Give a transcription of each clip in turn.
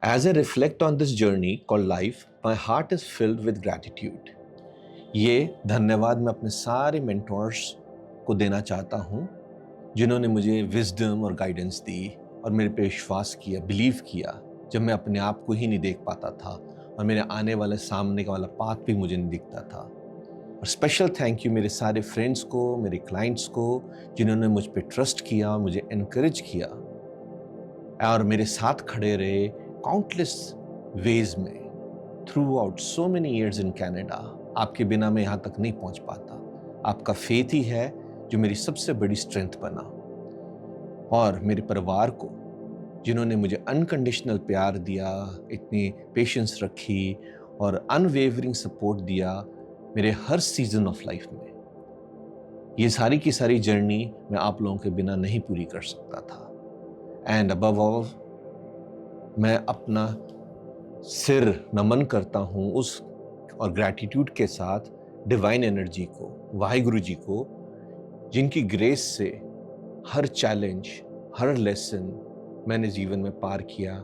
As I reflect on this journey called life, my heart is filled with gratitude. ये धन्यवाद मैं अपने सारे मेंटोर्स को देना चाहता हूँ जिन्होंने मुझे विजडम और गाइडेंस दी और मेरे पे विश्वास किया, बिलीव किया जब मैं अपने आप को ही नहीं देख पाता था और मेरे आने वाले सामने का वाला पाथ भी मुझे नहीं दिखता था। और स्पेशल थैंक यू मेरे सारे फ्रेंड्स को, मेरे क्लाइंट्स को जिन्होंने मुझ पे ट्रस्ट किया, मुझे इनकरेज किया और मेरे साथ खड़े रहे काउंटलेस वेज में through out so many years in Canada. आपके बिना मैं यहाँ तक नहीं पहुँच पाता। आपका फेथ ही है जो मेरी सबसे बड़ी स्ट्रेंथ बना। और मेरे परिवार को जिन्होंने मुझे अनकंडीशनल प्यार दिया, इतनी पेशेंस रखी और अनवेवरिंग सपोर्ट दिया मेरे हर सीजन ऑफ लाइफ में। ये सारी की सारी जर्नी मैं आप लोगों के बिना नहीं पूरी कर सकता था। एंड अबव ऑल मैं अपना सिर नमन करता हूँ उस और ग्रैटिट्यूड के साथ डिवाइन एनर्जी को, वाहिगुरु जी को, जिनकी ग्रेस से हर चैलेंज, हर लेसन मैंने जीवन में पार किया।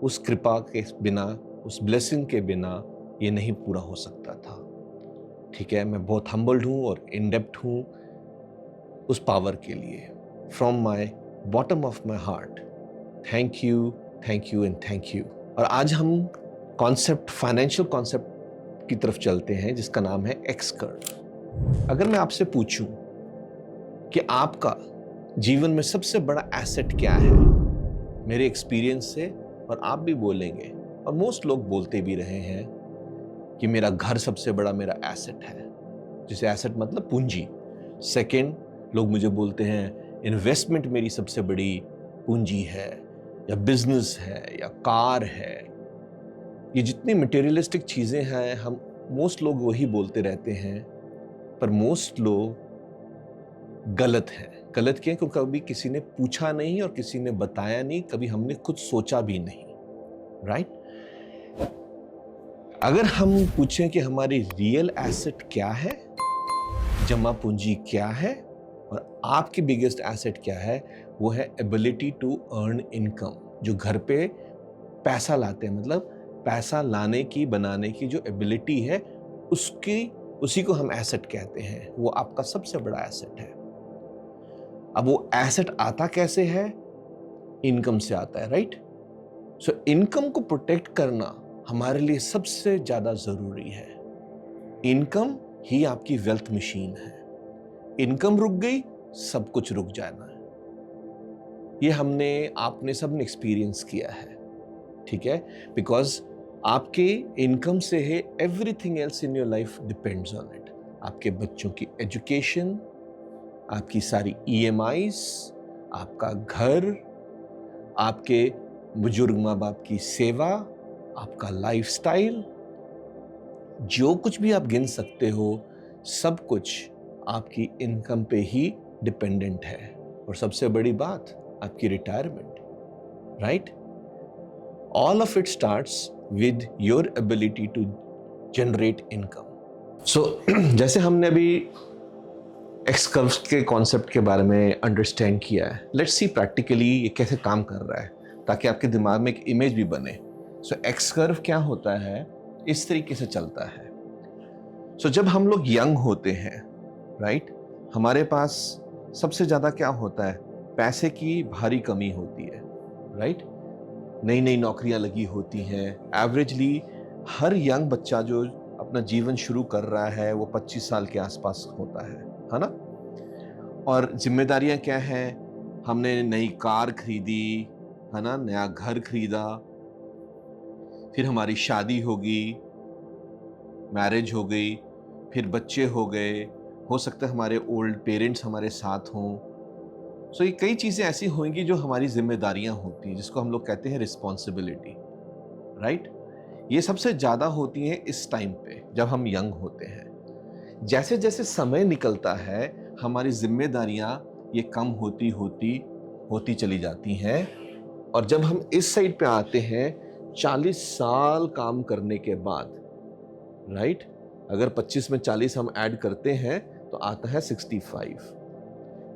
उस कृपा के बिना, उस ब्लेसिंग के बिना ये नहीं पूरा हो सकता था। ठीक है, मैं बहुत हम्बल्ड हूँ और इनडेप्थ हूँ उस पावर के लिए। From my bottom of my heart, thank you and thank you. और आज हम कॉन्सेप्ट, फाइनेंशियल कॉन्सेप्ट की तरफ चलते हैं जिसका नाम है एक्स कर्व। अगर मैं आपसे पूछूं कि आपका जीवन में सबसे बड़ा एसेट क्या है, मेरे एक्सपीरियंस से, और आप भी बोलेंगे और मोस्ट लोग बोलते भी रहे हैं कि मेरा घर सबसे बड़ा मेरा एसेट है, जिसे एसेट मतलब पूंजी। सेकंड, लोग मुझे बोलते हैं इन्वेस्टमेंट मेरी सबसे बड़ी पूंजी है, या बिजनेस है, या कार है। ये जितनी मटेरियलिस्टिक चीजें हैं, हम मोस्ट लोग वही बोलते रहते हैं, पर मोस्ट लोग गलत हैं। गलत क्यों? क्योंकि कभी किसी ने पूछा नहीं और किसी ने बताया नहीं, कभी हमने खुद सोचा भी नहीं। राइट? अगर हम पूछें कि हमारी रियल एसेट क्या है, जमा पूंजी क्या है, और आपकी बिगेस्ट एसेट क्या है, वो है एबिलिटी टू अर्न इनकम। जो घर पे पैसा लाते हैं, मतलब पैसा लाने की, बनाने की जो एबिलिटी है, उसी को हम एसेट कहते हैं। वो आपका सबसे बड़ा एसेट है। अब वो एसेट आता कैसे है? इनकम से आता है। राइट? सो इनकम को प्रोटेक्ट करना हमारे लिए सबसे ज्यादा जरूरी है। इनकम ही आपकी वेल्थ मशीन है। इनकम रुक गई, सब कुछ रुक जाना है। ये आपने सबने एक्सपीरियंस किया है। ठीक है? बिकॉज आपके इनकम से है everything else in your life depends on it. आपके बच्चों की एजुकेशन, आपकी सारी ईएमआईज, आपका घर, आपके बुजुर्ग माँ बाप की सेवा, आपका लाइफस्टाइल, जो कुछ भी आप गिन सकते हो, सब कुछ आपकी इनकम पे ही डिपेंडेंट है। और सबसे बड़ी बात, आपकी retirement. Right? All of it starts with your ability to generate income. So जैसे हमने अभी एक्स कर्व्स के कॉन्सेप्ट के बारे में अंडरस्टैंड किया है, लेट्स सी प्रैक्टिकली ये कैसे काम कर रहा है, ताकि आपके दिमाग में एक इमेज भी बने। सो एक्स कर्व क्या होता है? इस तरीके से चलता है। सो जब हम लोग यंग होते हैं, राइट, हमारे पास सबसे ज्यादा क्या होता है? पैसे की भारी कमी होती है। राइट? नई नई नौकरियां लगी होती हैं। एवरेजली हर यंग बच्चा जो अपना जीवन शुरू कर रहा है वो 25 साल के आसपास होता है ना? और जिम्मेदारियां क्या हैं? हमने नई कार खरीदी, है ना, नया घर खरीदा, फिर हमारी शादी होगी, मैरिज हो गई, फिर बच्चे हो गए, हो सकता है हमारे ओल्ड पेरेंट्स हमारे साथ हों। सो ये कई चीजें ऐसी होंगी जो हमारी जिम्मेदारियां होती हैं, जिसको हम लोग कहते हैं रिस्पॉन्सिबिलिटी। राइट? ये सबसे ज्यादा होती हैं इस टाइम पे जब हम यंग होते हैं। जैसे जैसे समय निकलता है, हमारी जिम्मेदारियां ये कम होती होती होती चली जाती हैं। और जब हम इस साइड पे आते हैं, 40 साल काम करने के बाद, राइट, अगर 25 में 40 हम ऐड करते हैं तो आता है 65।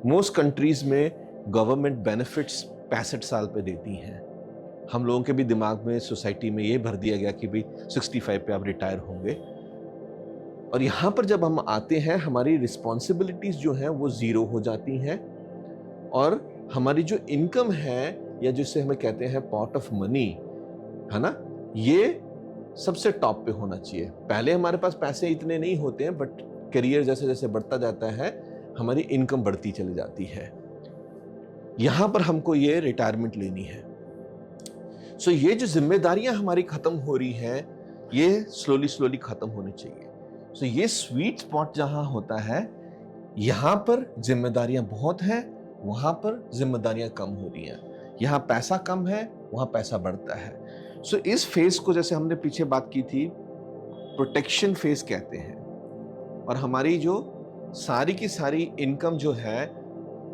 मोस्ट कंट्रीज में गवर्नमेंट बेनिफिट्स 65 साल पे देती हैं। हम लोगों के भी दिमाग में, सोसाइटी में ये भर दिया गया कि भाई 65 पे आप रिटायर होंगे। और यहाँ पर जब हम आते हैं, हमारी रिस्पॉन्सिबिलिटीज जो हैं वो जीरो हो जाती हैं, और हमारी जो इनकम है, या जिसे हमें कहते हैं पॉट ऑफ मनी, है ना, ये सबसे टॉप पे होना चाहिए। पहले हमारे पास पैसे इतने नहीं होते हैं, बट करियर जैसे जैसे बढ़ता जाता है, हमारी इनकम बढ़ती चली जाती है। यहां पर हमको ये रिटायरमेंट लेनी है। सो ये जो जिम्मेदारियां हमारी खत्म हो रही हैं, ये स्लोली स्लोली खत्म होनी चाहिए। सो ये स्वीट स्पॉट जहां होता है, यहां पर जिम्मेदारियां बहुत हैं, वहां पर जिम्मेदारियां कम हो रही हैं। यहाँ पैसा कम है, वहां पैसा बढ़ता है। सो इस फेज को, जैसे हमने पीछे बात की थी, प्रोटेक्शन फेज कहते हैं। और हमारी जो सारी की सारी इनकम जो है,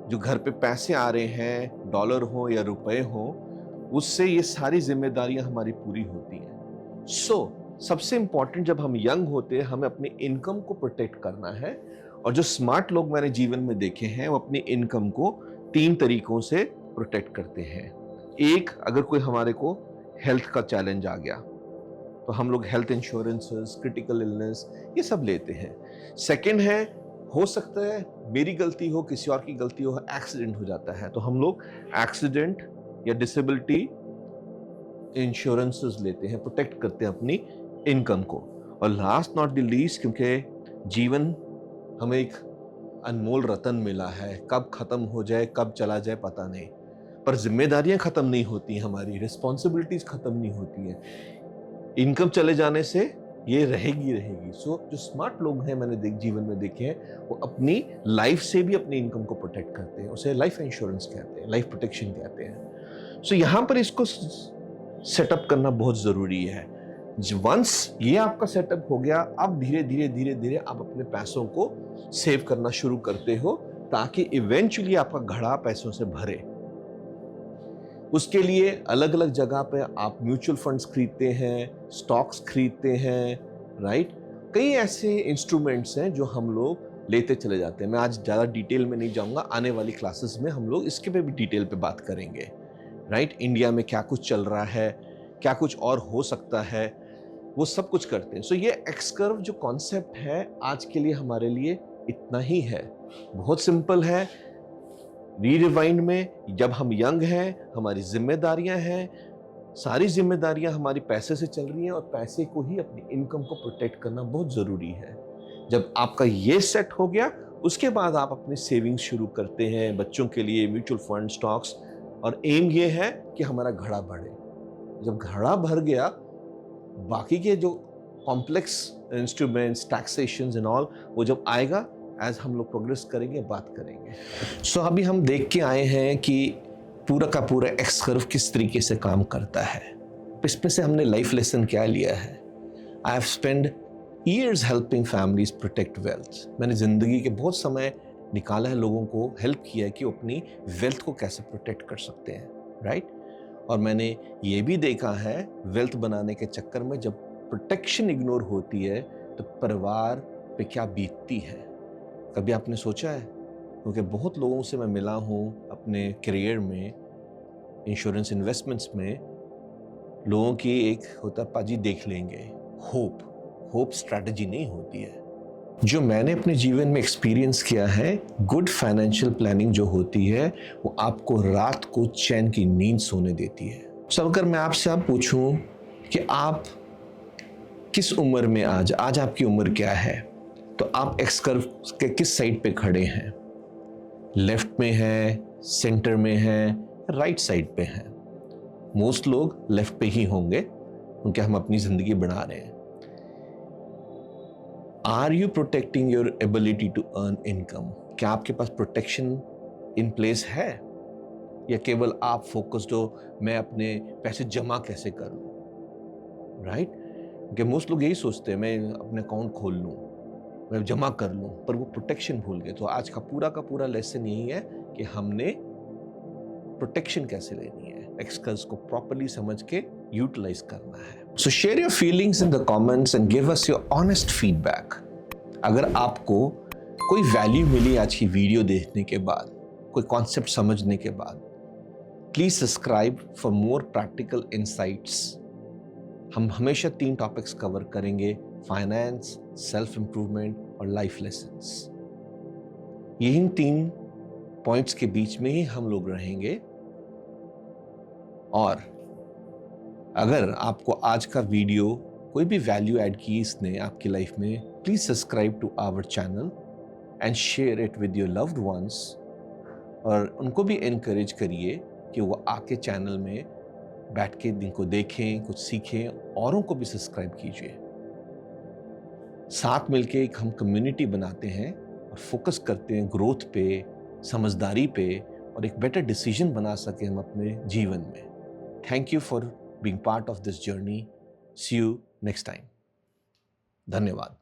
जो घर पे पैसे आ रहे हैं, डॉलर हो या रुपए हो, उससे ये सारी जिम्मेदारियां हमारी पूरी होती हैं। सबसे इंपॉर्टेंट, जब हम यंग होते हैं, हमें अपनी इनकम को प्रोटेक्ट करना है। और जो स्मार्ट लोग मैंने जीवन में देखे हैं, वो अपनी इनकम को 3 तरीकों से प्रोटेक्ट करते हैं। एक, अगर कोई हमारे को हेल्थ का चैलेंज आ गया, तो हम लोग हेल्थ इंश्योरेंसेस, क्रिटिकल इलनेस, ये सब लेते हैं। सेकंड है, हो सकता है मेरी गलती हो, किसी और की गलती हो, एक्सीडेंट हो जाता है, तो हम लोग एक्सीडेंट या डिसेबिलिटी इंश्योरेंसेस लेते हैं, प्रोटेक्ट करते हैं अपनी इनकम को। और लास्ट नॉट द लीस्ट, क्योंकि जीवन हमें एक अनमोल रतन मिला है, कब खत्म हो जाए, कब चला जाए पता नहीं, पर जिम्मेदारियां खत्म नहीं होती, हमारी रिस्पॉन्सिबिलिटीज खत्म नहीं होती हैं। इनकम चले जाने से ये रहेगी। जो स्मार्ट लोग हैं, मैंने जीवन में देखे हैं, वो अपनी लाइफ से भी अपनी इनकम को प्रोटेक्ट करते हैं। उसे लाइफ इंश्योरेंस कहते हैं, लाइफ प्रोटेक्शन कहते हैं। यहाँ पर इसको सेटअप करना बहुत जरूरी है। वंस ये आपका सेटअप हो गया, अब धीरे धीरे आप अपने पैसों को सेव करना शुरू करते हो, ताकि इवेंचुअली आपका घड़ा पैसों से भरे। उसके लिए अलग अलग जगह पे आप म्यूचुअल फंड्स खरीदते हैं, स्टॉक्स खरीदते हैं, राइट। कई ऐसे इंस्ट्रूमेंट्स हैं जो हम लोग लेते चले जाते हैं। मैं आज ज़्यादा डिटेल में नहीं जाऊंगा, आने वाली क्लासेस में हम लोग इसके पे भी डिटेल पे बात करेंगे, राइट। इंडिया में क्या कुछ चल रहा है, क्या कुछ और हो सकता है, वो सब कुछ करते हैं। ये एक्स कर्व जो कॉन्सेप्ट है, आज के लिए हमारे लिए इतना ही है, बहुत सिंपल है। रीरिवाइंड में, जब हम यंग हैं, हमारी जिम्मेदारियां हैं, सारी जिम्मेदारियां हमारी पैसे से चल रही हैं, और पैसे को ही, अपनी इनकम को प्रोटेक्ट करना बहुत जरूरी है। जब आपका ये सेट हो गया, उसके बाद आप अपनी सेविंग्स शुरू करते हैं बच्चों के लिए, म्यूचुअल फंड, स्टॉक्स, और एम ये है कि हमारा घड़ा बढ़े। जब घड़ा भर गया, बाकी के जो complex instruments, taxation and all, वो जब आएगा, एज हम लोग प्रोग्रेस करेंगे, बात करेंगे। अभी हम देख के आए हैं कि पूरा का पूरा एक्स कर्व किस तरीके से काम करता है। इसमें से हमने लाइफ लेसन क्या लिया है? I have spend years helping families protect wealth. मैंने जिंदगी के बहुत समय निकाला है, लोगों को हेल्प किया है कि वो अपनी वेल्थ को कैसे प्रोटेक्ट कर सकते हैं, राइट। और मैंने ये भी देखा है, वेल्थ बनाने के चक्कर में जब प्रोटेक्शन इग्नोर होती है, तो परिवार पे क्या बीतती है। कभी आपने सोचा है? क्योंकि बहुत लोगों से मैं मिला हूँ अपने करियर में, इंश्योरेंस इन्वेस्टमेंट्स में, लोगों की एक होता, पाजी देख लेंगे, होप स्ट्रैटेजी नहीं होती है। जो मैंने अपने जीवन में एक्सपीरियंस किया है, गुड फाइनेंशियल प्लानिंग जो होती है, वो आपको रात को चैन की नींद सोने देती है। अगर मैं आपसे आप पूछूं कि आप किस उम्र में, आज आपकी उम्र क्या है, तो आप एक्स कर्व के किस साइड पे खड़े हैं? लेफ्ट में है, सेंटर में है, राइट साइड पे हैं? मोस्ट लोग लेफ्ट पे ही होंगे, क्योंकि हम अपनी जिंदगी बना रहे हैं। Are you protecting your ability to earn income? क्या आपके पास प्रोटेक्शन इन प्लेस है, या केवल आप फोकस्ड हो मैं अपने पैसे जमा कैसे करूं, राइट? क्योंकि मोस्ट लोग यही सोचते हैं, मैं अपने अकाउंट खोल लूं, मैं जमा कर लूं, पर वो प्रोटेक्शन भूल गए। तो आज का पूरा लेसन यही है कि हमने प्रोटेक्शन कैसे लेनी है, एक्सकर्व्स को प्रॉपर्ली समझ के यूटिलाइज करना है। सो share your feelings in the comments and give us your honest feedback. अगर आपको कोई वैल्यू मिली आज की वीडियो देखने के बाद, कोई कॉन्सेप्ट समझने के बाद, please subscribe for more practical insights. हम हमेशा 3 टॉपिक्स कवर करेंगे, फाइनेंस, सेल्फ इंप्रूवमेंट और लाइफ लेसन्स। यही 3 पॉइंट्स के बीच में ही हम लोग रहेंगे। और अगर आपको आज का वीडियो कोई भी वैल्यू ऐड की इसने आपकी लाइफ में, please subscribe to our channel and share it with your loved ones. और उनको भी एनकरेज करिए कि वो आके चैनल में बैठ के दिन को देखें, कुछ सीखें, औरों को भी सब्सक्राइब कीजिए। साथ मिलके एक हम कम्युनिटी बनाते हैं और फोकस करते हैं ग्रोथ पे, समझदारी पे, और एक बेटर डिसीजन बना सके हम अपने जीवन में। Thank you for being part of this journey. See you next time. धन्यवाद।